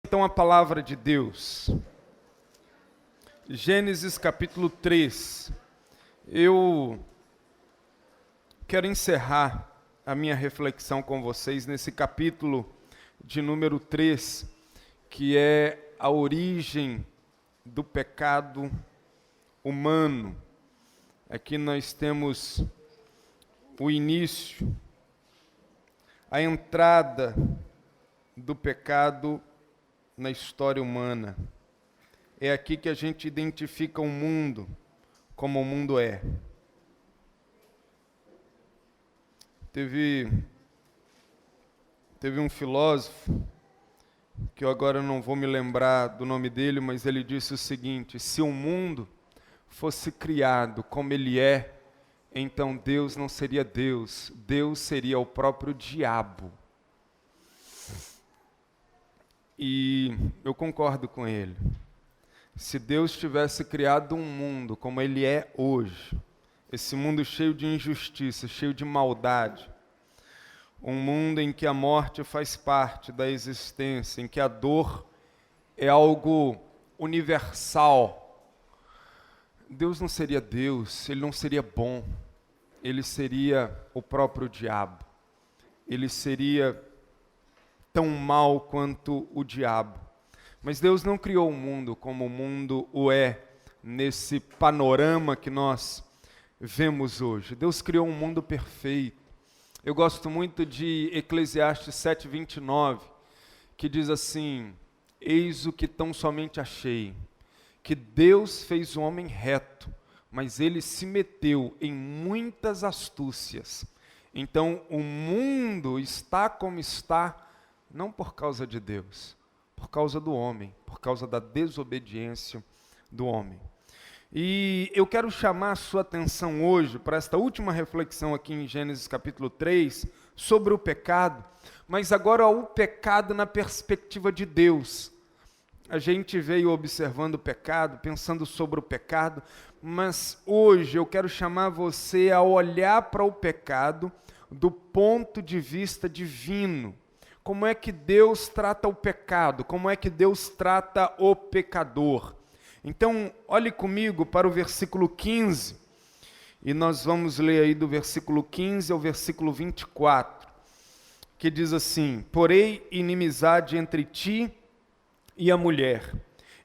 Então a palavra de Deus, Gênesis capítulo 3. Eu quero encerrar a minha reflexão com vocês nesse capítulo de número 3, que é a origem do pecado humano. Aqui nós temos o início, a entrada do pecado na história humana. É aqui que a gente identifica o mundo como o mundo é. Teve um filósofo, que eu agora não vou me lembrar do nome dele, mas ele disse o seguinte: se o mundo fosse criado como ele é, então Deus não seria Deus, Deus seria o próprio diabo. E eu concordo com ele. Se Deus tivesse criado um mundo como ele é hoje, esse mundo cheio de injustiça, cheio de maldade, um mundo em que a morte faz parte da existência, em que a dor é algo universal, Deus não seria Deus, ele não seria bom, ele seria o próprio diabo, ele seria tão mal quanto o diabo. Mas Deus não criou o mundo como o mundo o é, nesse panorama que nós vemos hoje. Deus criou um mundo perfeito. Eu gosto muito de Eclesiastes 7:29, que diz assim: eis o que tão somente achei, que Deus fez o homem reto, mas ele se meteu em muitas astúcias. Então o mundo está como está, não por causa de Deus, por causa do homem, por causa da desobediência do homem. E eu quero chamar a sua atenção hoje para esta última reflexão aqui em Gênesis capítulo 3, sobre o pecado, mas agora o pecado na perspectiva de Deus. A gente veio observando o pecado, pensando sobre o pecado, mas hoje eu quero chamar você a olhar para o pecado do ponto de vista divino. Como é que Deus trata o pecado? Como é que Deus trata o pecador? Então, olhe comigo para o versículo 15, e nós vamos ler aí do versículo 15 ao versículo 24, que diz assim: porém, inimizade entre ti e a mulher,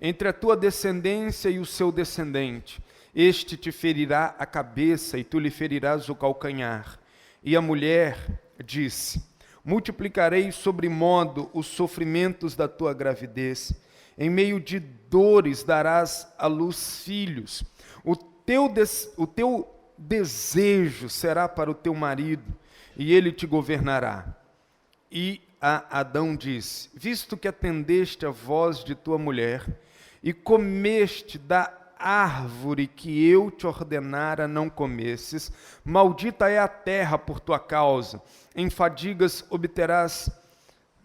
entre a tua descendência e o seu descendente, este te ferirá a cabeça e tu lhe ferirás o calcanhar. E a mulher disse: multiplicarei sobremodo os sofrimentos da tua gravidez, em meio de dores darás à luz filhos, o teu desejo será para o teu marido, e ele te governará. E a Adão disse: visto que atendeste a voz de tua mulher, e comeste da árvore que eu te ordenara não comesses, maldita é a terra por tua causa, em fadigas obterás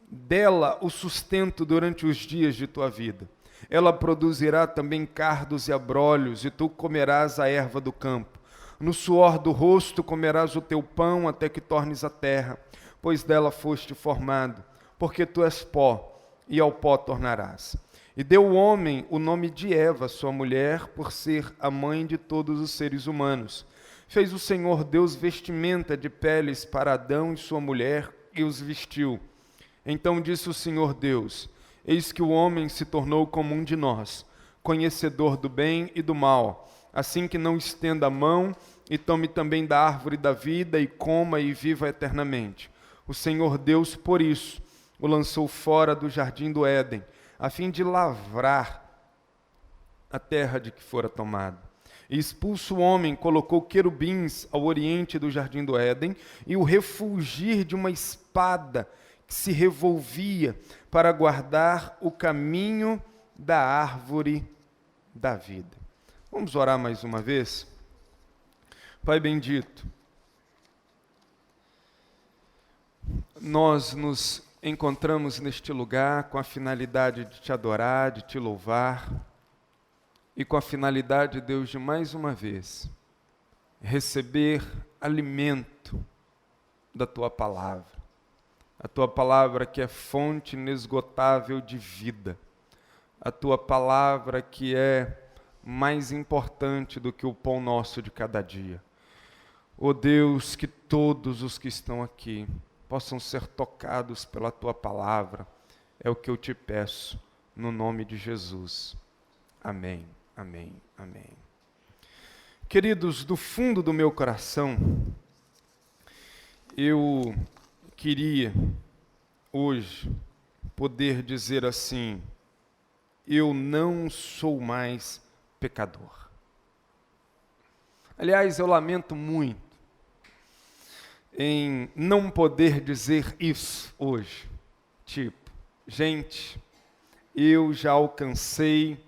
dela o sustento durante os dias de tua vida. Ela produzirá também cardos e abrolhos, e tu comerás a erva do campo. No suor do rosto comerás o teu pão até que tornes a terra, pois dela foste formado, porque tu és pó, e ao pó tornarás. E deu o homem o nome de Eva, sua mulher, por ser a mãe de todos os seres humanos. Fez o Senhor Deus vestimenta de peles para Adão e sua mulher, e os vestiu. Então disse o Senhor Deus: eis que o homem se tornou como um de nós, conhecedor do bem e do mal, assim que não estenda a mão e tome também da árvore da vida e coma e viva eternamente. O Senhor Deus, por isso, o lançou fora do jardim do Éden, a fim de lavrar a terra de que fora tomado. E expulso o homem, colocou querubins ao oriente do jardim do Éden, e o refulgir de uma espada que se revolvia para guardar o caminho da árvore da vida. Vamos orar mais uma vez? Pai bendito, nós nos encontramos neste lugar com a finalidade de te adorar, de te louvar, e com a finalidade, Deus, de mais uma vez receber alimento da tua palavra. A tua palavra que é fonte inesgotável de vida. A tua palavra que é mais importante do que o pão nosso de cada dia. Ó Deus, que todos os que estão aqui possam ser tocados pela tua palavra. É o que eu te peço, no nome de Jesus. Amém, amém, amém. Queridos, do fundo do meu coração, eu queria hoje poder dizer assim: eu não sou mais pecador. Aliás, eu lamento muito em não poder dizer isso hoje. Tipo, gente, eu já alcancei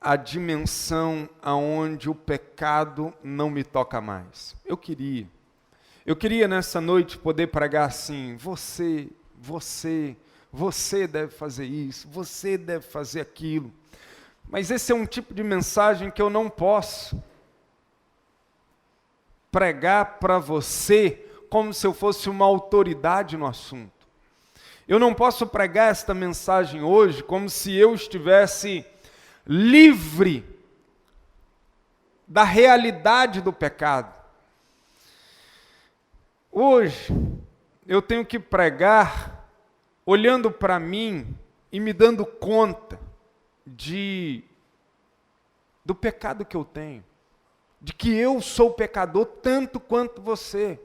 a dimensão aonde o pecado não me toca mais. Eu queria nessa noite poder pregar assim: você deve fazer isso, você deve fazer aquilo. Mas esse é um tipo de mensagem que eu não posso pregar para você como se eu fosse uma autoridade no assunto. Eu não posso pregar esta mensagem hoje como se eu estivesse livre da realidade do pecado. Hoje, eu tenho que pregar olhando para mim e me dando conta do pecado que eu tenho, de que eu sou pecador tanto quanto você.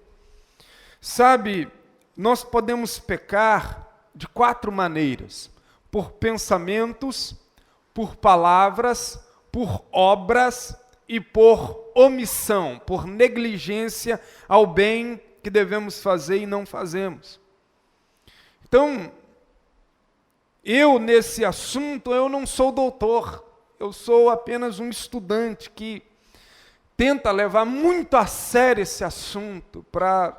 Sabe, nós podemos pecar de 4 maneiras: por pensamentos, por palavras, por obras e por omissão, por negligência ao bem que devemos fazer e não fazemos. Então, nesse assunto, eu não sou doutor, eu sou apenas um estudante que tenta levar muito a sério esse assunto para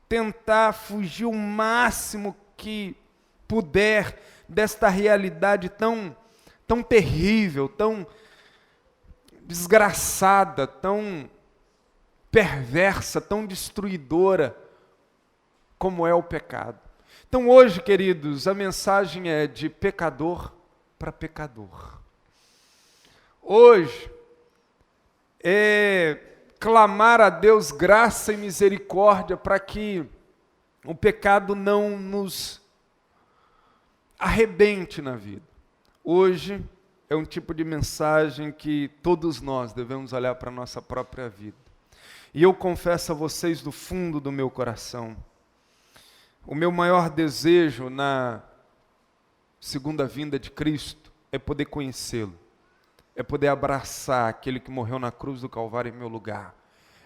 tentar fugir o máximo que puder desta realidade tão terrível, tão desgraçada, tão perversa, tão destruidora como é o pecado. Então hoje, queridos, a mensagem é de pecador para pecador. Hoje é clamar a Deus graça e misericórdia para que o pecado não nos arrebente na vida. Hoje é um tipo de mensagem que todos nós devemos olhar para a nossa própria vida. E eu confesso a vocês do fundo do meu coração, o meu maior desejo na segunda vinda de Cristo é poder conhecê-lo, é poder abraçar aquele que morreu na cruz do Calvário em meu lugar,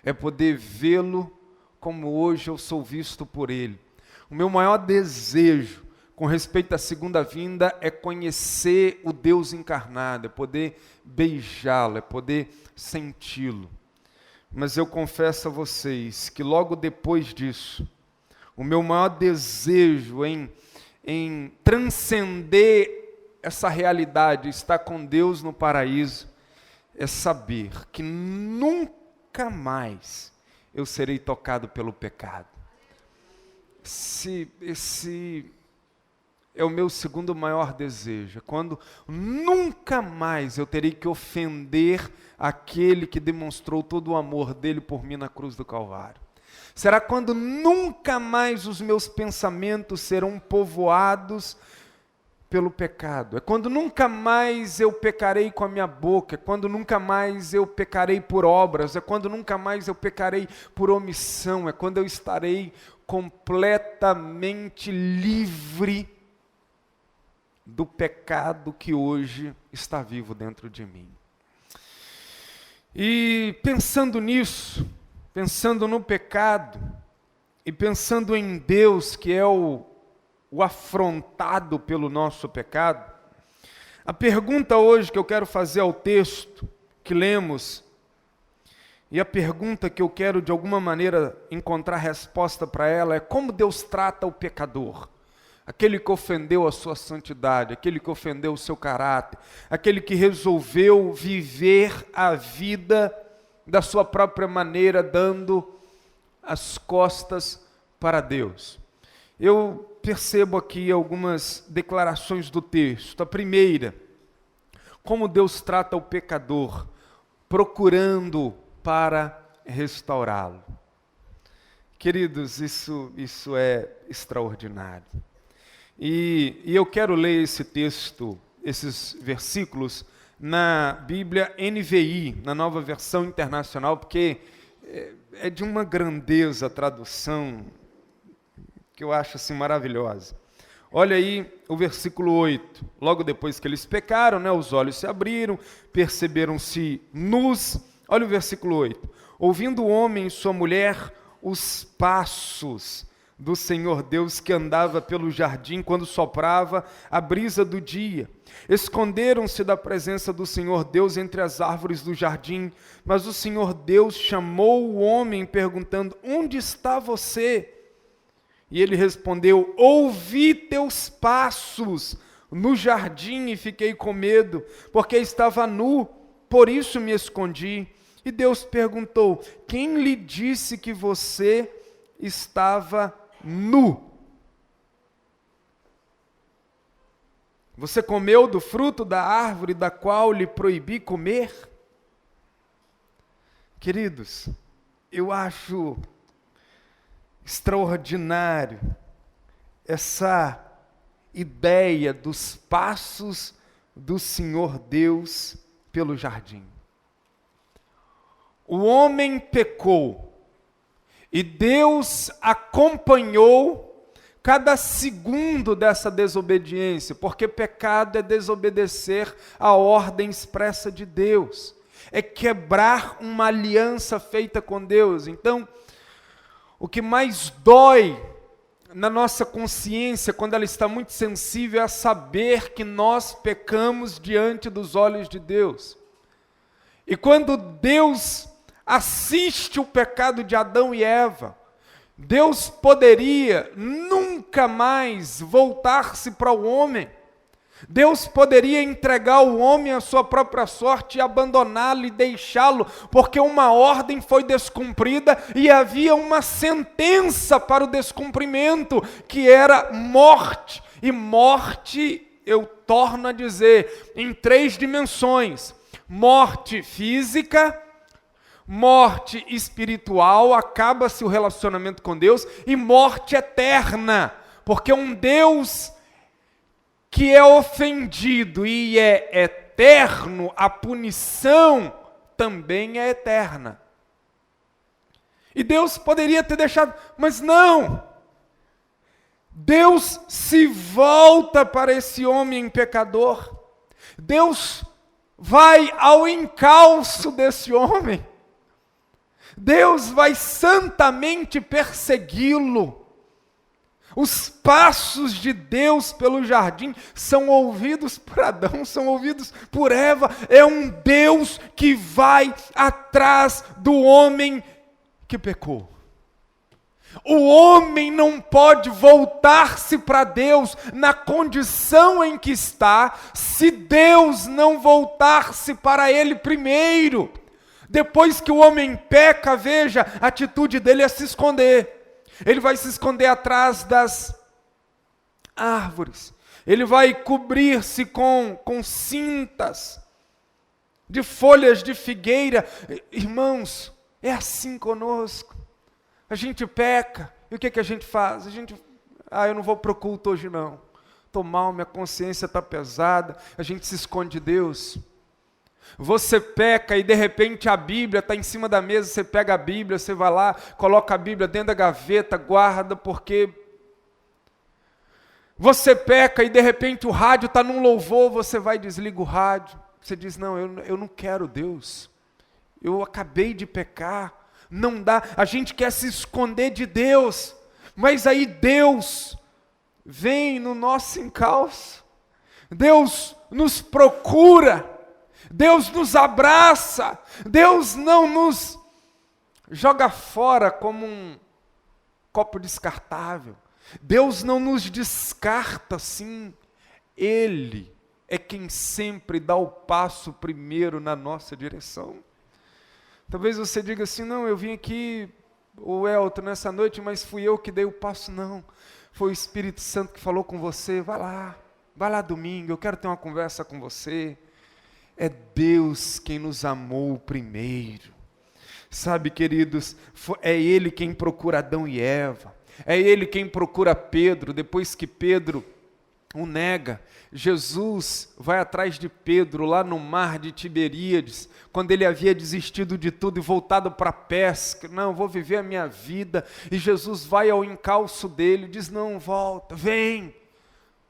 é poder vê-lo como hoje eu sou visto por ele. O meu maior desejo com respeito à segunda vinda é conhecer o Deus encarnado, é poder beijá-lo, é poder senti-lo. Mas eu confesso a vocês que logo depois disso, o meu maior desejo em transcender essa realidade, estar com Deus no paraíso, é saber que nunca mais eu serei tocado pelo pecado. Esse é o meu segundo maior desejo, quando nunca mais eu terei que ofender aquele que demonstrou todo o amor dele por mim na cruz do Calvário. Será quando nunca mais os meus pensamentos serão povoados pelo pecado. É quando nunca mais eu pecarei com a minha boca, é quando nunca mais eu pecarei por obras, é quando nunca mais eu pecarei por omissão, é quando eu estarei completamente livre do pecado que hoje está vivo dentro de mim. E pensando nisso, pensando no pecado e pensando em Deus, que é o afrontado pelo nosso pecado, a pergunta hoje que eu quero fazer ao texto que lemos, e a pergunta que eu quero de alguma maneira encontrar resposta para ela é: como Deus trata o pecador? Aquele que ofendeu a sua santidade, aquele que ofendeu o seu caráter, aquele que resolveu viver a vida da sua própria maneira, dando as costas para Deus. eu percebo aqui algumas declarações do texto. A primeira, como Deus trata o pecador, procurando para restaurá-lo. Queridos, isso é extraordinário. E eu quero ler esse texto, esses versículos, na Bíblia NVI, na Nova Versão Internacional, porque é de uma grandeza a tradução que eu acho assim maravilhosa. Olha aí o versículo 8. Logo depois que eles pecaram, os olhos se abriram, perceberam-se nus. Olha o versículo 8. Ouvindo o homem e sua mulher os passos do Senhor Deus que andava pelo jardim quando soprava a brisa do dia. Esconderam-se da presença do Senhor Deus entre as árvores do jardim, mas o Senhor Deus chamou o homem perguntando: onde está você? E ele respondeu: ouvi teus passos no jardim e fiquei com medo, porque estava nu, por isso me escondi. E Deus perguntou: quem lhe disse que você estava nu? Você comeu do fruto da árvore da qual lhe proibi comer? Queridos, eu acho extraordinário essa ideia dos passos do Senhor Deus pelo jardim. O homem pecou e Deus acompanhou cada segundo dessa desobediência, porque pecado é desobedecer a ordem expressa de Deus, é quebrar uma aliança feita com Deus. Então, o que mais dói na nossa consciência, quando ela está muito sensível, é saber que nós pecamos diante dos olhos de Deus. E quando Deus assiste o pecado de Adão e Eva, Deus poderia nunca mais voltar-se para o homem. Deus poderia entregar o homem à sua própria sorte e abandoná-lo e deixá-lo, porque uma ordem foi descumprida e havia uma sentença para o descumprimento, que era morte. E morte, eu torno a dizer, em 3 dimensões: morte física, morte espiritual, acaba-se o relacionamento com Deus, e morte eterna, porque um Deus que é ofendido e é eterno, a punição também é eterna. E Deus poderia ter deixado, mas não. Deus se volta para esse homem pecador. Deus vai ao encalço desse homem. Deus vai santamente persegui-lo. Os passos de Deus pelo jardim são ouvidos por Adão, são ouvidos por Eva. É um Deus que vai atrás do homem que pecou. O homem não pode voltar-se para Deus na condição em que está, se Deus não voltar-se para ele primeiro. Depois que o homem peca, veja, a atitude dele é se esconder. Ele vai se esconder atrás das árvores. Ele vai cobrir-se com cintas de folhas de figueira. Irmãos, é assim conosco. A gente peca. E o que a gente faz? Eu não vou para o culto hoje não. Estou mal, minha consciência está pesada. A gente se esconde de Deus. Você peca e de repente a Bíblia está em cima da mesa, você pega a Bíblia, você vai lá, coloca a Bíblia dentro da gaveta, guarda, porque você peca e de repente o rádio está num louvor, você vai e desliga o rádio, você diz: não, eu não quero Deus, eu acabei de pecar, não dá, a gente quer se esconder de Deus, mas aí Deus vem no nosso encalço, Deus nos procura, Deus nos abraça, Deus não nos joga fora como um copo descartável, Deus não nos descarta assim, Ele é quem sempre dá o passo primeiro na nossa direção. Talvez você diga assim: não, eu vim aqui, o Elton, nessa noite, mas fui eu que dei o passo. Não, foi o Espírito Santo que falou com você, vai lá domingo, eu quero ter uma conversa com você. É Deus quem nos amou primeiro. Sabe, queridos, é Ele quem procura Adão e Eva. É Ele quem procura Pedro, depois que Pedro o nega. Jesus vai atrás de Pedro lá no mar de Tiberíades, quando ele havia desistido de tudo e voltado para a pesca. Não, vou viver a minha vida. E Jesus vai ao encalço dele, diz, não, volta, vem.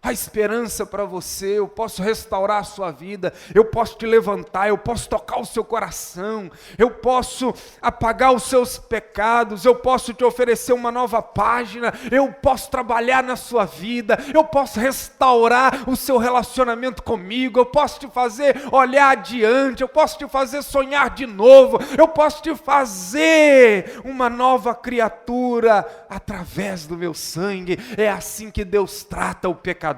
Há esperança para você, eu posso restaurar a sua vida, eu posso te levantar, eu posso tocar o seu coração, eu posso apagar os seus pecados, eu posso te oferecer uma nova página, eu posso trabalhar na sua vida, eu posso restaurar o seu relacionamento comigo, eu posso te fazer olhar adiante, eu posso te fazer sonhar de novo, eu posso te fazer uma nova criatura através do meu sangue. É assim que Deus trata o pecador.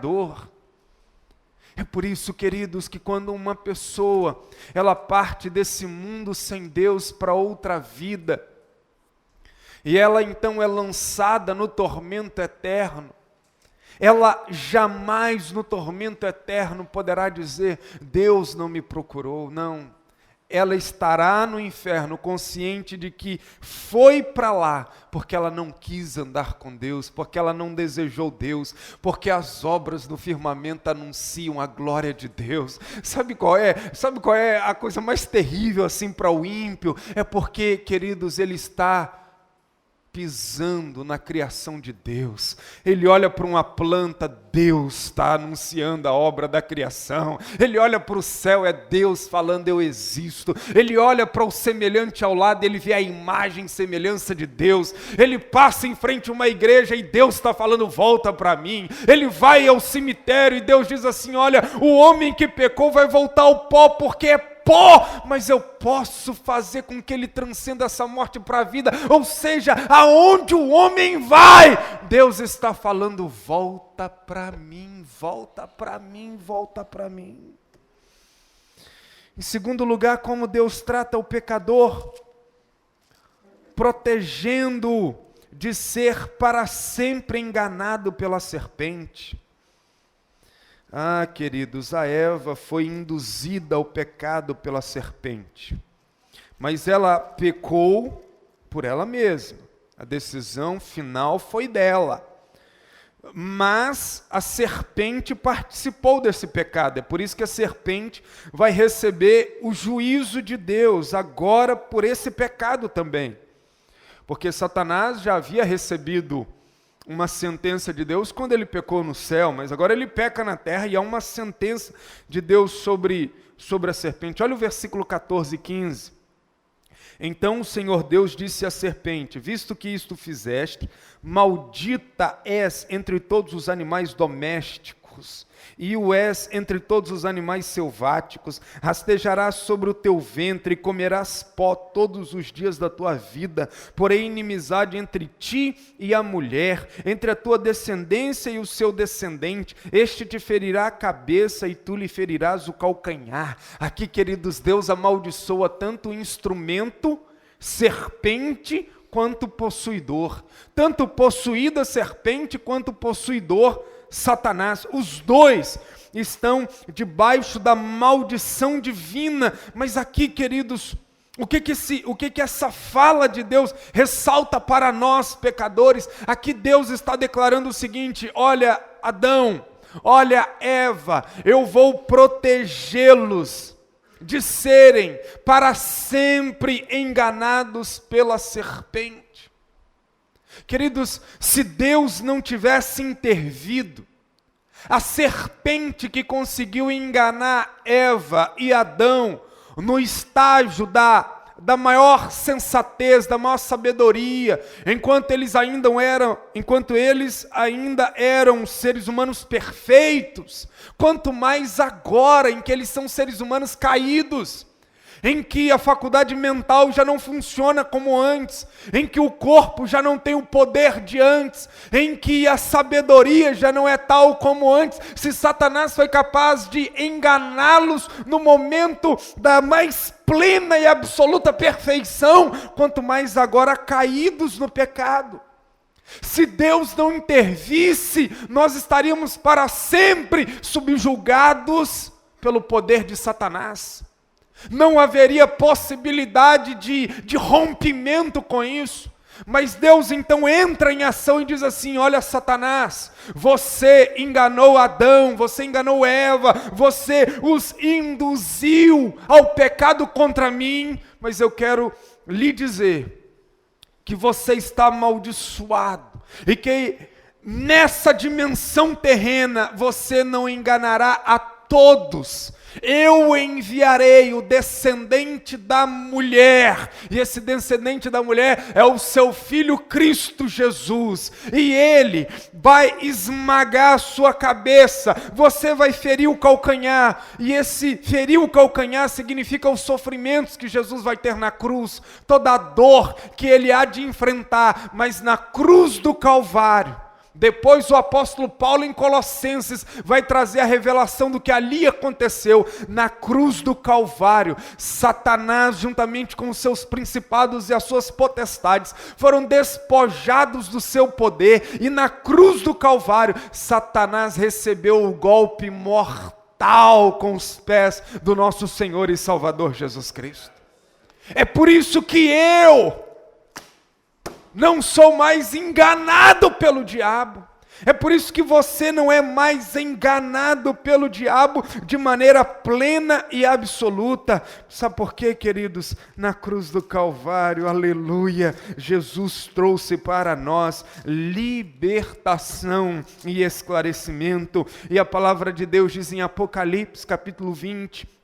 É por isso, queridos, que quando uma pessoa ela parte desse mundo sem Deus para outra vida, e ela então é lançada no tormento eterno, ela jamais no tormento eterno poderá dizer, Deus não me procurou. Não. Ela estará no inferno consciente de que foi para lá porque ela não quis andar com Deus, porque ela não desejou Deus, porque as obras do firmamento anunciam a glória de Deus. Sabe qual é a coisa mais terrível assim para o ímpio? É porque, queridos, ele está pisando na criação de Deus. Ele olha para uma planta, Deus está anunciando a obra da criação. Ele olha para o céu, é Deus falando, eu existo. Ele olha para o semelhante ao lado, ele vê a imagem e semelhança de Deus. Ele passa em frente a uma igreja e Deus está falando, volta para mim. Ele vai ao cemitério e Deus diz assim, olha, o homem que pecou vai voltar ao pó porque é pó, mas eu posso fazer com que ele transcenda essa morte para a vida. Ou seja, aonde o homem vai, Deus está falando, volta para mim, volta para mim, volta para mim. Em segundo lugar, como Deus trata o pecador, protegendo-o de ser para sempre enganado pela serpente. Ah, queridos, a Eva foi induzida ao pecado pela serpente, mas ela pecou por ela mesma, a decisão final foi dela, mas a serpente participou desse pecado, é por isso que a serpente vai receber o juízo de Deus agora por esse pecado também, porque Satanás já havia recebido uma sentença de Deus quando ele pecou no céu, mas agora ele peca na terra e há uma sentença de Deus sobre a serpente. Olha o versículo 14 e 15. Então o Senhor Deus disse à serpente, visto que isto fizeste, maldita és entre todos os animais domésticos, e o és entre todos os animais selváticos, rastejarás sobre o teu ventre e comerás pó todos os dias da tua vida, porém inimizade entre ti e a mulher, entre a tua descendência e o seu descendente, este te ferirá a cabeça e tu lhe ferirás o calcanhar. Aqui, queridos, Deus amaldiçoa tanto o instrumento, serpente, quanto possuidor, tanto possuída serpente quanto possuidor Satanás, os dois estão debaixo da maldição divina. Mas aqui, queridos, o que essa fala de Deus ressalta para nós pecadores? Aqui Deus está declarando o seguinte, olha Adão, olha Eva, eu vou protegê-los de serem para sempre enganados pela serpente. Queridos, se Deus não tivesse intervido, a serpente que conseguiu enganar Eva e Adão no estágio da maior sensatez, da maior sabedoria, enquanto eles ainda eram seres humanos perfeitos, quanto mais agora em que eles são seres humanos caídos, em que a faculdade mental já não funciona como antes, em que o corpo já não tem o poder de antes, em que a sabedoria já não é tal como antes. Se Satanás foi capaz de enganá-los no momento da mais plena e absoluta perfeição, quanto mais agora caídos no pecado. Se Deus não intervisse, nós estaríamos para sempre subjugados pelo poder de Satanás. Não haveria possibilidade de rompimento com isso. Mas Deus então entra em ação e diz assim: olha, Satanás, você enganou Adão, você enganou Eva, você os induziu ao pecado contra mim, mas eu quero lhe dizer que você está amaldiçoado e que nessa dimensão terrena você não enganará a todos. Eu enviarei o descendente da mulher, e esse descendente da mulher é o seu filho Cristo Jesus, e ele vai esmagar a sua cabeça, você vai ferir o calcanhar, e esse ferir o calcanhar significa os sofrimentos que Jesus vai ter na cruz, toda a dor que ele há de enfrentar, mas na cruz do Calvário. Depois o apóstolo Paulo em Colossenses vai trazer a revelação do que ali aconteceu na cruz do Calvário. Satanás, juntamente com os seus principados e as suas potestades, foram despojados do seu poder, e na cruz do Calvário Satanás recebeu o golpe mortal com os pés do nosso Senhor e Salvador Jesus Cristo. É por isso que eu não sou mais enganado pelo diabo. É por isso que você não é mais enganado pelo diabo de maneira plena e absoluta. Sabe por quê, queridos? Na cruz do Calvário, aleluia, Jesus trouxe para nós libertação e esclarecimento. E a palavra de Deus diz em Apocalipse, capítulo 20,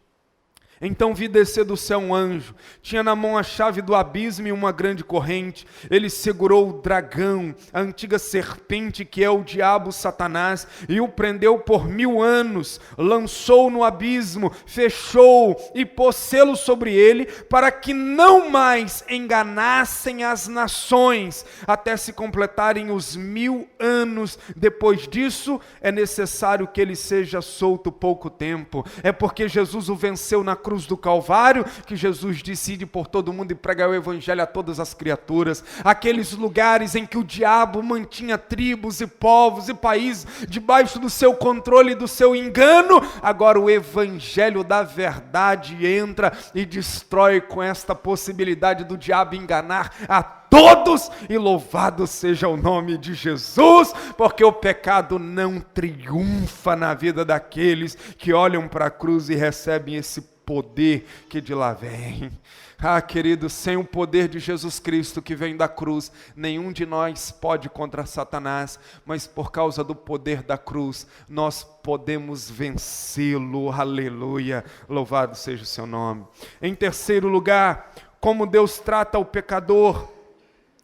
então vi descer do céu um anjo, tinha na mão a chave do abismo e uma grande corrente. Ele segurou o dragão, a antiga serpente que é o diabo Satanás, e o prendeu por 1000 anos, lançou no abismo, fechou e pôs selo sobre ele, para que não mais enganassem as nações, até se completarem os 1000 anos. Depois disso, é necessário que ele seja solto pouco tempo. É porque Jesus o venceu na cruz do Calvário, que Jesus disse: ide por todo mundo e pregar o evangelho a todas as criaturas. Aqueles lugares em que o diabo mantinha tribos e povos e países debaixo do seu controle e do seu engano, agora o evangelho da verdade entra e destrói com esta possibilidade do diabo enganar a todos, e louvado seja o nome de Jesus, porque o pecado não triunfa na vida daqueles que olham para a cruz e recebem esse poder que de lá vem. Ah, querido, sem o poder de Jesus Cristo que vem da cruz, nenhum de nós pode contra Satanás, mas por causa do poder da cruz, nós podemos vencê-lo, aleluia, louvado seja o seu nome. Em terceiro lugar, como Deus trata o pecador,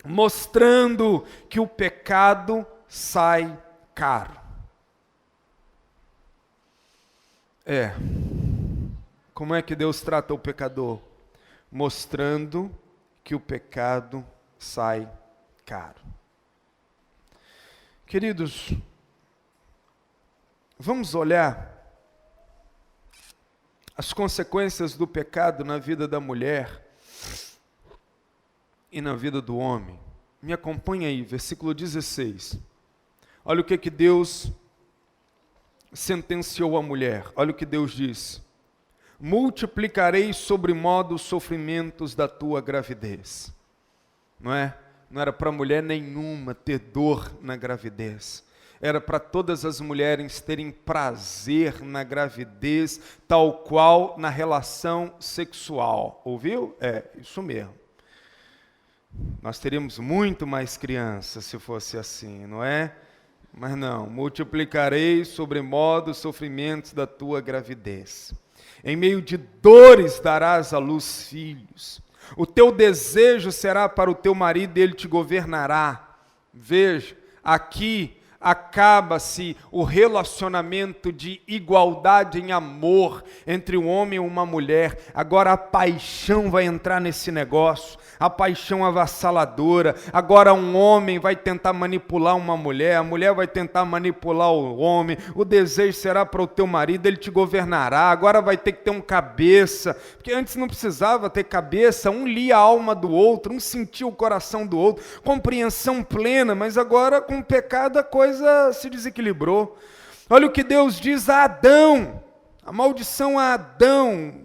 mostrando que o pecado sai caro. Como é que Deus trata o pecador? Mostrando que o pecado sai caro. Queridos, vamos olhar as consequências do pecado na vida da mulher e na vida do homem. Me acompanha aí, versículo 16. Olha o que Deus sentenciou à mulher. Olha o que Deus disse: multiplicarei sobremodo os sofrimentos da tua gravidez. Não era para mulher nenhuma ter dor na gravidez. Era para todas as mulheres terem prazer na gravidez, tal qual na relação sexual. Ouviu? Isso mesmo. Nós teríamos muito mais crianças se fosse assim, não é? Mas não, multiplicarei sobremodo os sofrimentos da tua gravidez. Em meio de dores darás à luz filhos. O teu desejo será para o teu marido e ele te governará. Veja, aqui acaba-se o relacionamento de igualdade em amor entre um homem e uma mulher. Agora a paixão vai entrar nesse negócio, a paixão avassaladora. Agora um homem vai tentar manipular uma mulher, a mulher vai tentar manipular o homem, o desejo será para o teu marido, ele te governará. Agora vai ter que ter um cabeça, porque antes não precisava ter cabeça, um lia a alma do outro, um sentia o coração do outro, compreensão plena, mas agora com o pecado a coisa se desequilibrou. Olha o que Deus diz a Adão, a maldição a Adão,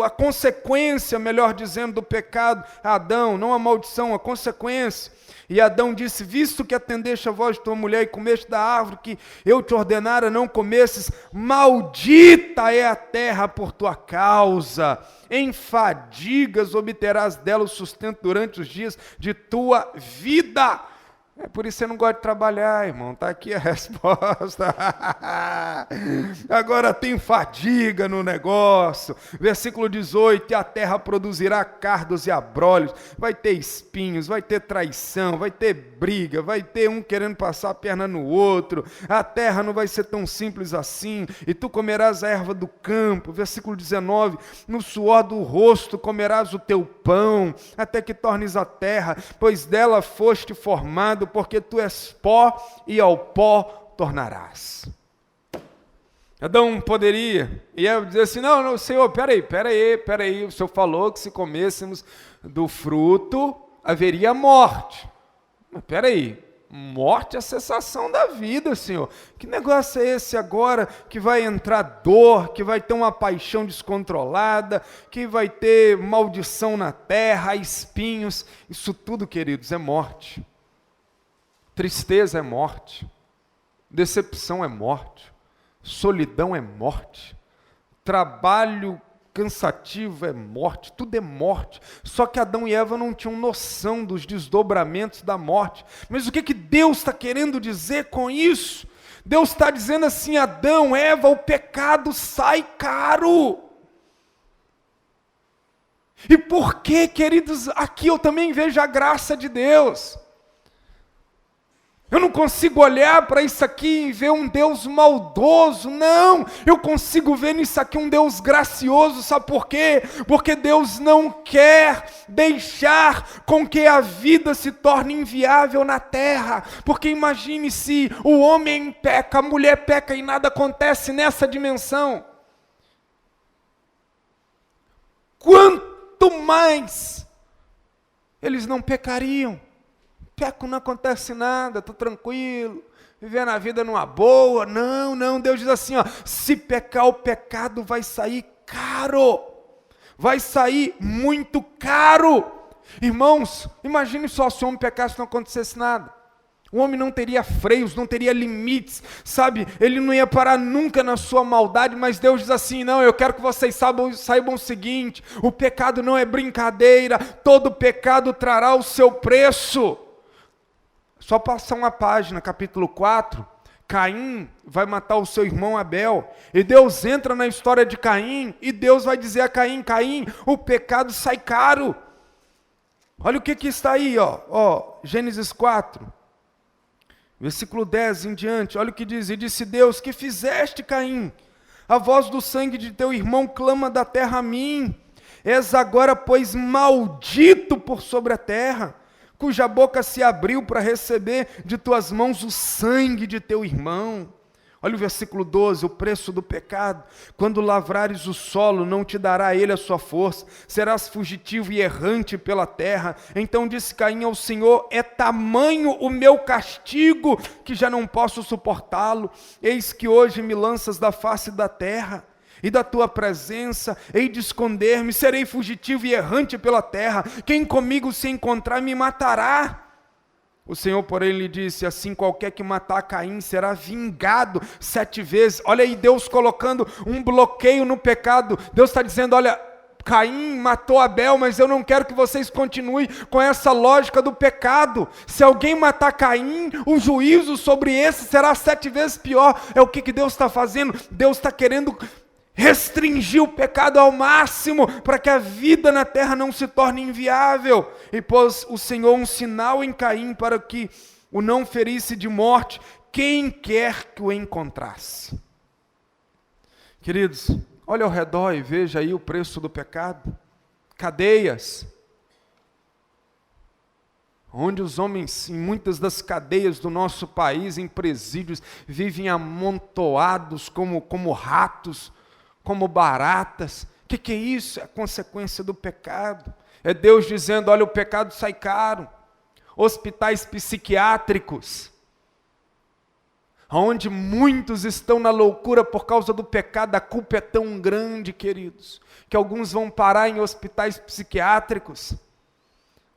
a consequência, melhor dizendo, do pecado a Adão, não a maldição, a consequência. E Adão disse: visto que atendeste a voz de tua mulher e comeste da árvore que eu te ordenara não comesses, maldita é a terra por tua causa, em fadigas obterás dela o sustento durante os dias de tua vida. É por isso que você não gosta de trabalhar, irmão. Está aqui a resposta. Agora tem fadiga no negócio. Versículo 18: e a terra produzirá cardos e abrolhos. Vai ter espinhos, vai ter traição, vai ter briga, vai ter um querendo passar a perna no outro. A terra não vai ser tão simples assim. E tu comerás a erva do campo. Versículo 19: no suor do rosto comerás o teu pão, até que tornes a terra, pois dela foste formado, porque tu és pó e ao pó tornarás. Adão poderia, e Eva dizer assim: não, Senhor, peraí, o Senhor falou que se comêssemos do fruto, haveria morte. Mas peraí, morte é a cessação da vida, Senhor. Que negócio é esse agora, que vai entrar dor, que vai ter uma paixão descontrolada, que vai ter maldição na terra, espinhos? Isso tudo, queridos, é morte. Tristeza é morte, decepção é morte, solidão é morte, trabalho cansativo é morte, tudo é morte. Só que Adão e Eva não tinham noção dos desdobramentos da morte. Mas o que Deus está querendo dizer com isso? Deus está dizendo assim: Adão, Eva, o pecado sai caro. E por que, queridos, aqui eu também vejo a graça de Deus. Eu não consigo olhar para isso aqui e ver um Deus maldoso, não. Eu consigo ver nisso aqui um Deus gracioso, sabe por quê? Porque Deus não quer deixar com que a vida se torne inviável na terra. Porque imagine se o homem peca, a mulher peca e nada acontece nessa dimensão. Quanto mais eles não pecariam. Peco, não acontece nada, estou tranquilo, vivendo a vida numa boa. Não, Deus diz assim, ó: se pecar, o pecado vai sair caro, vai sair muito caro. Irmãos, imagine só se o homem pecasse e não acontecesse nada. O homem não teria freios, não teria limites, sabe? Ele não ia parar nunca na sua maldade, mas Deus diz assim: não, eu quero que vocês saibam o seguinte: o pecado não é brincadeira, todo pecado trará o seu preço. Só passar uma página, capítulo 4, Caim vai matar o seu irmão Abel, e Deus entra na história de Caim, e Deus vai dizer a Caim: Caim, o pecado sai caro. Olha o que está aí, Gênesis 4, versículo 10 em diante, olha o que diz: e disse Deus: que fizeste, Caim? A voz do sangue de teu irmão clama da terra a mim. És agora, pois, maldito por sobre a terra, cuja boca se abriu para receber de tuas mãos o sangue de teu irmão. Olha o versículo 12, o preço do pecado: quando lavrares o solo, não te dará ele a sua força, serás fugitivo e errante pela terra. Então disse Caim ao Senhor: é tamanho o meu castigo, que já não posso suportá-lo. Eis que hoje me lanças da face da terra, e da tua presença hei de esconder-me, serei fugitivo e errante pela terra, quem comigo se encontrar me matará. O Senhor, porém, lhe disse: assim qualquer que matar Caim será vingado 7 vezes. Olha aí Deus colocando um bloqueio no pecado. Deus está dizendo: olha, Caim matou Abel, mas eu não quero que vocês continuem com essa lógica do pecado. Se alguém matar Caim, o juízo sobre esse será 7 vezes pior. É o que Deus está fazendo? Deus está querendo restringir o pecado ao máximo, para que a vida na terra não se torne inviável. E pôs o Senhor um sinal em Caim, para que o não ferisse de morte. quem quer que o encontrasse. Queridos, olha ao redor e veja aí o preço do pecado. Cadeias, onde os homens, em muitas das cadeias do nosso país, em presídios, vivem amontoados como ratos, como baratas. O que é isso? É a consequência do pecado. É Deus dizendo, olha, o pecado sai caro. Hospitais psiquiátricos, onde muitos estão na loucura por causa do pecado, a culpa é tão grande, queridos, que alguns vão parar em hospitais psiquiátricos.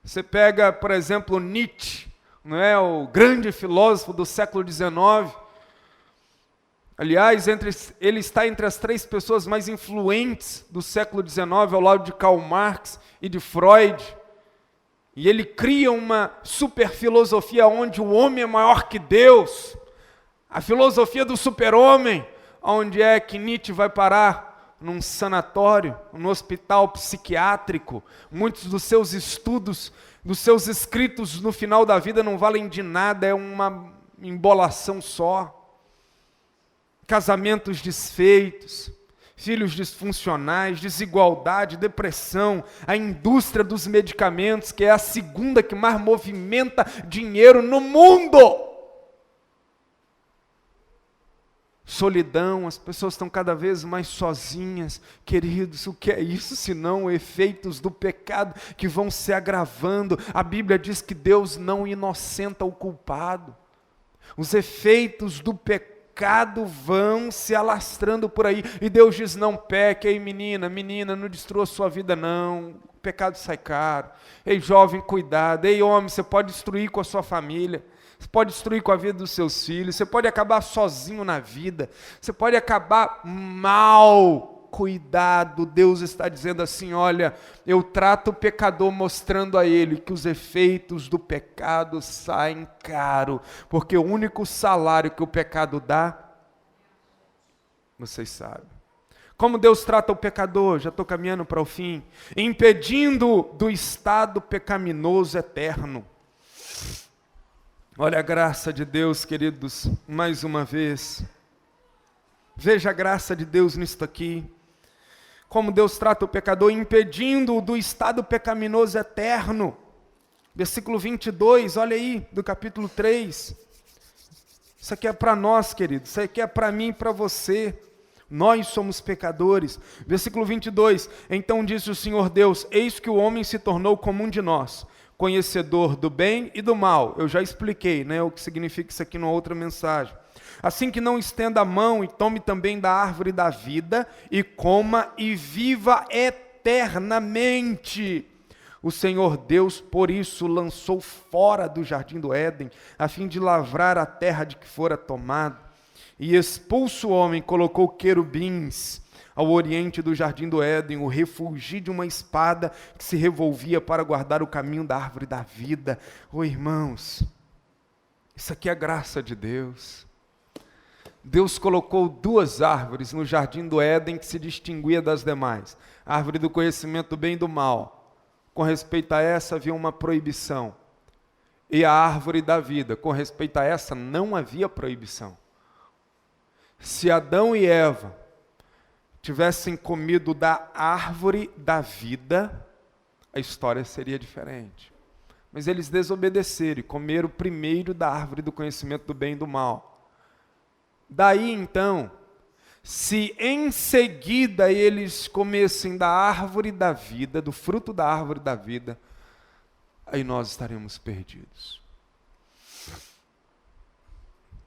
Você pega, por exemplo, Nietzsche, não é, o grande filósofo do século XIX. Aliás, ele está entre as 3 pessoas mais influentes do século XIX, ao lado de Karl Marx e de Freud. E ele cria uma super filosofia onde o homem é maior que Deus. A filosofia do super-homem, onde é que Nietzsche vai parar? Num sanatório, num hospital psiquiátrico. Muitos dos seus estudos, dos seus escritos no final da vida não valem de nada, é uma embolação só. Casamentos desfeitos, filhos disfuncionais, desigualdade, depressão, a indústria dos medicamentos, que é a segunda que mais movimenta dinheiro no mundo. Solidão, as pessoas estão cada vez mais sozinhas. Queridos, o que é isso senão efeitos do pecado que vão se agravando? A Bíblia diz que Deus não inocenta o culpado. Os efeitos do pecado vão se alastrando por aí. E Deus diz, não peque. Ei menina, não destrua a sua vida não. O pecado sai caro. Ei jovem, cuidado. Ei homem, você pode destruir com a sua família. Você pode destruir com a vida dos seus filhos, você pode acabar sozinho na vida, você pode acabar mal. Cuidado, Deus está dizendo assim, olha, eu trato o pecador mostrando a ele que os efeitos do pecado saem caro, porque o único salário que o pecado dá, vocês sabem. Como Deus trata o pecador, já estou caminhando para o fim, impedindo do estado pecaminoso eterno. Olha a graça de Deus, queridos, mais uma vez. Veja a graça de Deus nisto aqui. Como Deus trata o pecador, impedindo-o do estado pecaminoso eterno. Versículo 22, olha aí, do capítulo 3. Isso aqui é para nós, queridos, isso aqui é para mim e para você. Nós somos pecadores. Versículo 22, então disse o Senhor Deus, eis que o homem se tornou como um de nós, conhecedor do bem e do mal. Eu já expliquei, né, o que significa isso aqui numa outra mensagem. Assim que não estenda a mão e tome também da árvore da vida e coma e viva eternamente. O Senhor Deus, por isso, lançou fora do jardim do Éden, a fim de lavrar a terra de que fora tomado. E expulso o homem, colocou querubins ao oriente do jardim do Éden, o refugio de uma espada que se revolvia para guardar o caminho da árvore da vida. Oh, irmãos, isso aqui é a graça de Deus. Deus colocou 2 árvores no jardim do Éden que se distinguia das demais. A árvore do conhecimento do bem e do mal. Com respeito a essa havia uma proibição. E a árvore da vida, com respeito a essa não havia proibição. Se Adão e Eva tivessem comido da árvore da vida, a história seria diferente. Mas eles desobedeceram e comeram primeiro da árvore do conhecimento do bem e do mal. Daí então, se em seguida eles comessem da árvore da vida, do fruto da árvore da vida, aí nós estaremos perdidos.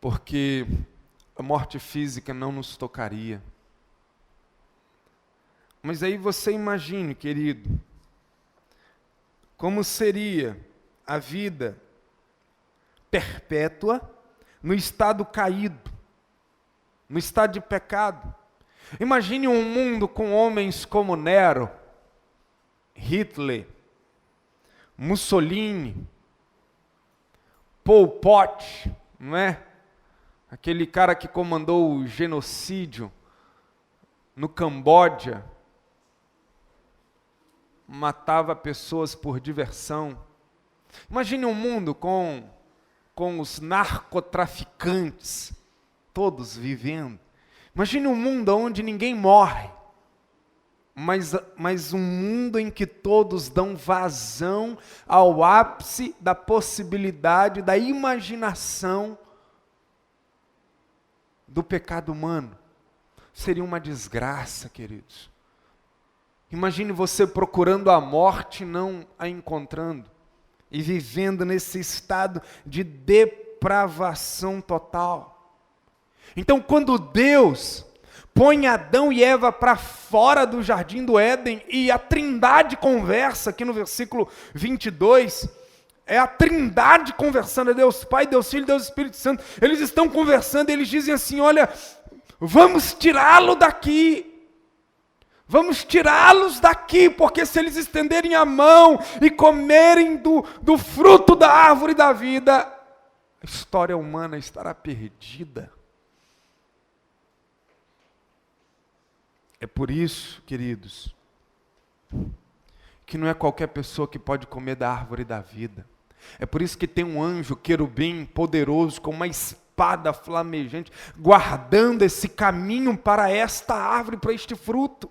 Porque a morte física não nos tocaria. Mas aí você imagine, querido, como seria a vida perpétua no estado caído, no estado de pecado. Imagine um mundo com homens como Nero, Hitler, Mussolini, Pol Pot, não é? Aquele cara que comandou o genocídio no Camboja, matava pessoas por diversão. Imagine um mundo com com os narcotraficantes, todos vivendo. Imagine um mundo onde ninguém morre, mas um mundo em que todos dão vazão ao ápice da possibilidade, da imaginação do pecado humano. Seria uma desgraça, queridos. Imagine você procurando a morte e não a encontrando, e vivendo nesse estado de depravação total. Então, quando Deus põe Adão e Eva para fora do jardim do Éden, e a Trindade conversa, aqui no versículo 22, é a Trindade conversando, é Deus Pai, Deus Filho, Deus Espírito Santo, eles estão conversando, eles dizem assim, olha, vamos tirá-lo daqui, vamos tirá-los daqui, porque se eles estenderem a mão e comerem do fruto da árvore da vida, a história humana estará perdida. É por isso, queridos, que não é qualquer pessoa que pode comer da árvore da vida. É por isso que tem um anjo querubim poderoso com uma espada flamejante, guardando esse caminho para esta árvore, para este fruto.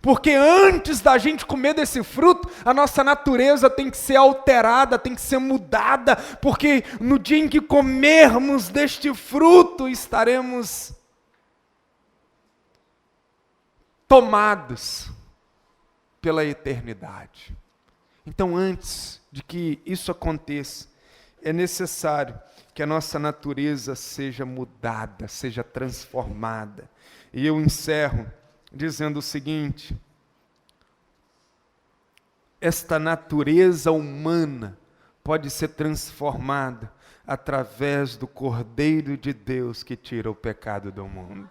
Porque antes da gente comer desse fruto, a nossa natureza tem que ser alterada, tem que ser mudada, porque no dia em que comermos deste fruto, estaremos tomados pela eternidade. Então, antes de que isso aconteça, é necessário que a nossa natureza seja mudada, seja transformada. E eu encerro dizendo o seguinte: esta natureza humana pode ser transformada através do Cordeiro de Deus que tira o pecado do mundo.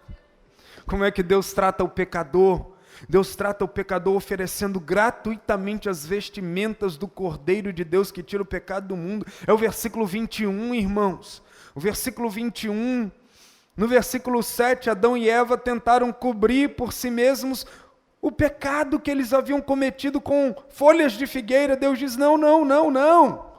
Como é que Deus trata o pecador? Deus trata o pecador oferecendo gratuitamente as vestimentas do Cordeiro de Deus que tira o pecado do mundo. É o versículo 21, irmãos. O versículo 21, no versículo 7, Adão e Eva tentaram cobrir por si mesmos o pecado que eles haviam cometido com folhas de figueira. Deus diz, não, não, não, não.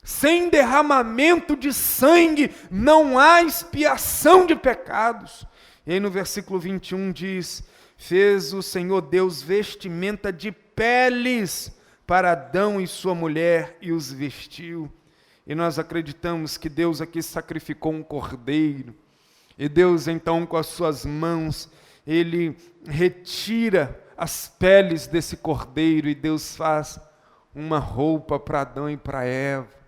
Sem derramamento de sangue não há expiação de pecados. E aí no versículo 21 diz, fez o Senhor Deus vestimenta de peles para Adão e sua mulher e os vestiu. E nós acreditamos que Deus aqui sacrificou um cordeiro. E Deus então com as suas mãos, Ele retira as peles desse cordeiro e Deus faz uma roupa para Adão e para Eva.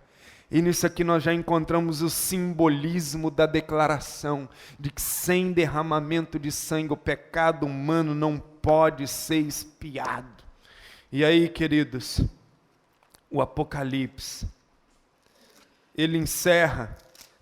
E nisso aqui nós já encontramos o simbolismo da declaração de que sem derramamento de sangue o pecado humano não pode ser expiado. E aí, queridos, o Apocalipse, ele encerra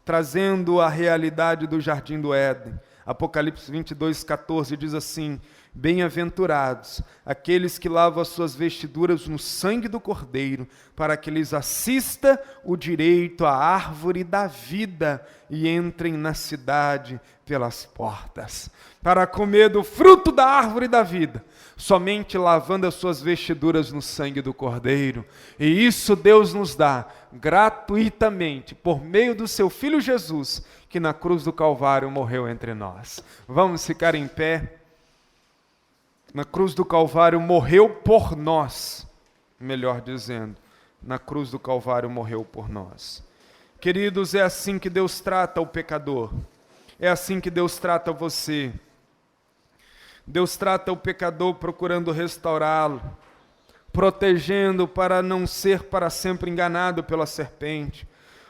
trazendo a realidade do Jardim do Éden. Apocalipse 22:14 diz assim, bem-aventurados aqueles que lavam as suas vestiduras no sangue do Cordeiro, para que lhes assista o direito à árvore da vida e entrem na cidade pelas portas. Para comer do fruto da árvore da vida, somente lavando as suas vestiduras no sangue do Cordeiro. E isso Deus nos dá gratuitamente, por meio do seu Filho Jesus, que na cruz do Calvário morreu entre nós. Vamos ficar em pé. Na cruz do Calvário morreu por nós, melhor dizendo, na cruz do Calvário morreu por nós. Queridos, é assim que Deus trata o pecador, é assim que Deus trata você. Deus trata o pecador procurando restaurá-lo, protegendo para não ser para sempre enganado pela serpente,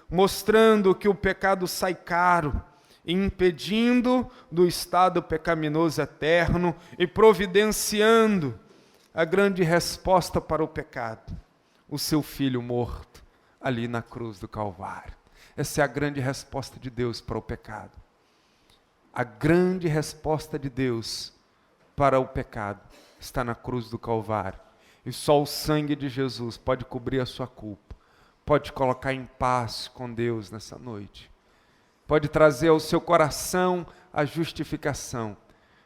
mostrando que o pecado sai caro, impedindo do estado pecaminoso eterno e providenciando a grande resposta para o pecado, o seu filho morto ali na cruz do Calvário. Essa é a grande resposta de Deus para o pecado. A grande resposta de Deus para o pecado está na cruz do Calvário. E só o sangue de Jesus pode cobrir a sua culpa, pode colocar em paz com Deus nessa noite. Pode trazer ao seu coração a justificação.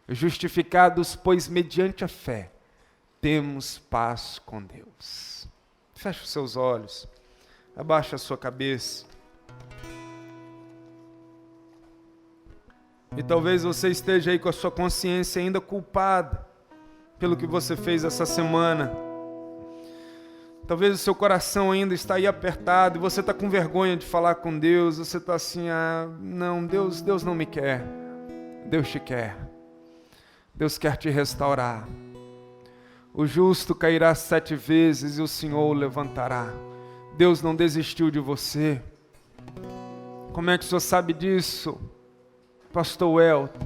Justificados, pois mediante a fé, temos paz com Deus. Feche os seus olhos. Abaixa a sua cabeça. E talvez você esteja aí com a sua consciência ainda culpada pelo que você fez essa semana. Talvez o seu coração ainda está aí apertado e você está com vergonha de falar com Deus. Você está assim, não, Deus não me quer. Deus te quer. Deus quer te restaurar. O justo cairá 7 vezes e o Senhor o levantará. Deus não desistiu de você. Como é que o senhor sabe disso, Pastor Elton?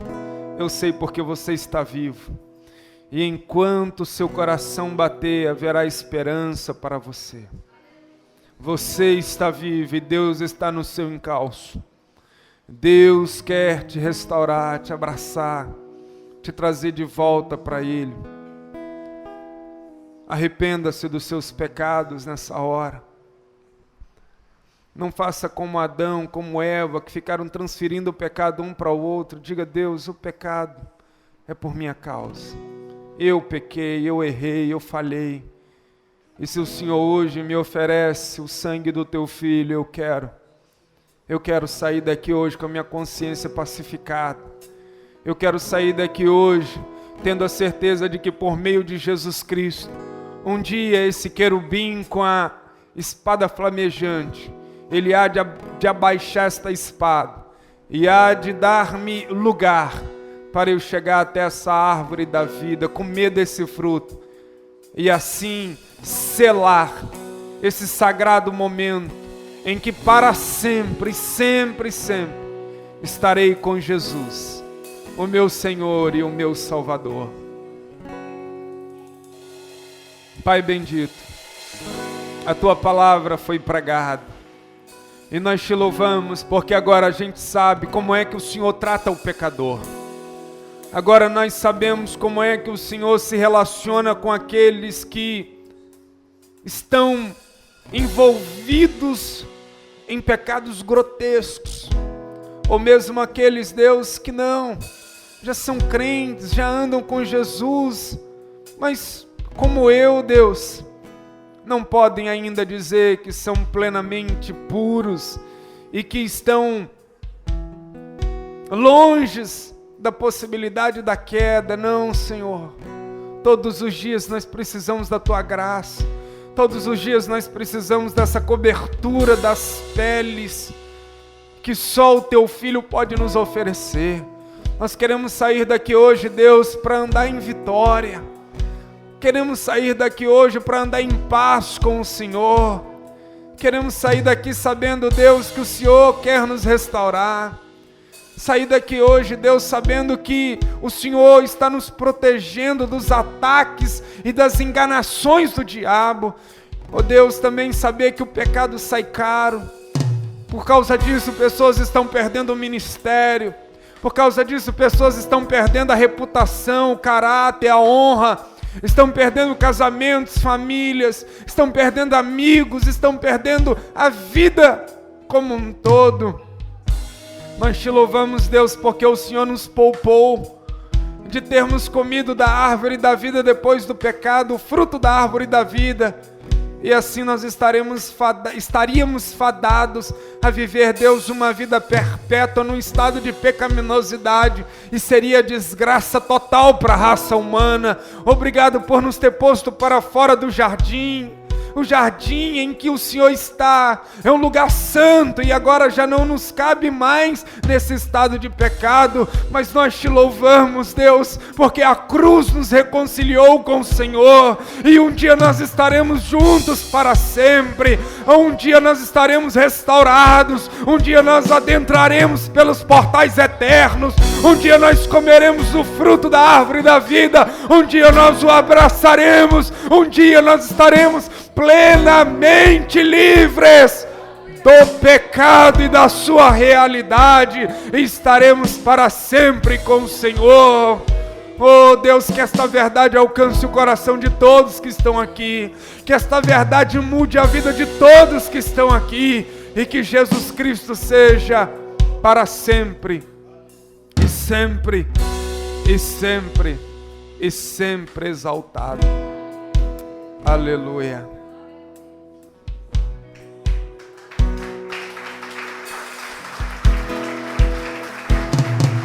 Eu sei porque você está vivo. E enquanto seu coração bater, haverá esperança para você. Você está vivo e Deus está no seu encalço. Deus quer te restaurar, te abraçar, te trazer de volta para Ele. Arrependa-se dos seus pecados nessa hora. Não faça como Adão, como Eva, que ficaram transferindo o pecado um para o outro. Diga: Deus, o pecado é por minha causa. Eu pequei, eu errei, eu falhei. E se o Senhor hoje me oferece o sangue do teu filho, eu quero sair daqui hoje com a minha consciência pacificada. Eu quero sair daqui hoje tendo a certeza de que por meio de Jesus Cristo, um dia esse querubim com a espada flamejante, ele há de abaixar esta espada e há de dar-me lugar para eu chegar até essa árvore da vida, comer desse fruto e assim selar esse sagrado momento em que para sempre, sempre, sempre estarei com Jesus, o meu Senhor e o meu Salvador. Pai bendito, a Tua palavra foi pregada e nós te louvamos porque agora a gente sabe como é que o Senhor trata o pecador. Agora nós sabemos como é que o Senhor se relaciona com aqueles que estão envolvidos em pecados grotescos, ou mesmo aqueles, Deus, que não, já são crentes, já andam com Jesus, mas como eu, Deus, não podem ainda dizer que são plenamente puros e que estão longe da possibilidade da queda. Não, Senhor, todos os dias nós precisamos da Tua graça, todos os dias nós precisamos dessa cobertura das peles que só o Teu Filho pode nos oferecer. Nós queremos sair daqui hoje, Deus, para andar em vitória. Queremos sair daqui hoje para andar em paz com o Senhor. Queremos sair daqui sabendo, Deus, que o Senhor quer nos restaurar. Sair daqui hoje, Deus, sabendo que o Senhor está nos protegendo dos ataques e das enganações do diabo. Oh Deus, também saber que o pecado sai caro. Por causa disso, pessoas estão perdendo o ministério. Por causa disso, pessoas estão perdendo a reputação, o caráter, a honra. Estão perdendo casamentos, famílias. Estão perdendo amigos. Estão perdendo a vida como um todo. Nós te louvamos, Deus, porque o Senhor nos poupou de termos comido da árvore da vida depois do pecado, o fruto da árvore da vida. E assim nós estaríamos fadados a viver, Deus, uma vida perpétua num estado de pecaminosidade. E seria desgraça total para a raça humana. Obrigado por nos ter posto para fora do jardim. O jardim em que o Senhor está é um lugar santo e agora já não nos cabe mais nesse estado de pecado, mas nós te louvamos, Deus, porque a cruz nos reconciliou com o Senhor e um dia nós estaremos juntos para sempre, um dia nós estaremos restaurados, um dia nós adentraremos pelos portais eternos, um dia nós comeremos o fruto da árvore da vida, um dia nós o abraçaremos, um dia nós estaremos plenamente livres do pecado e da sua realidade, e estaremos para sempre com o Senhor. Oh Deus, que esta verdade alcance o coração de todos que estão aqui, que esta verdade mude a vida de todos que estão aqui, e que Jesus Cristo seja para sempre, e sempre, e sempre, e sempre exaltado. Aleluia.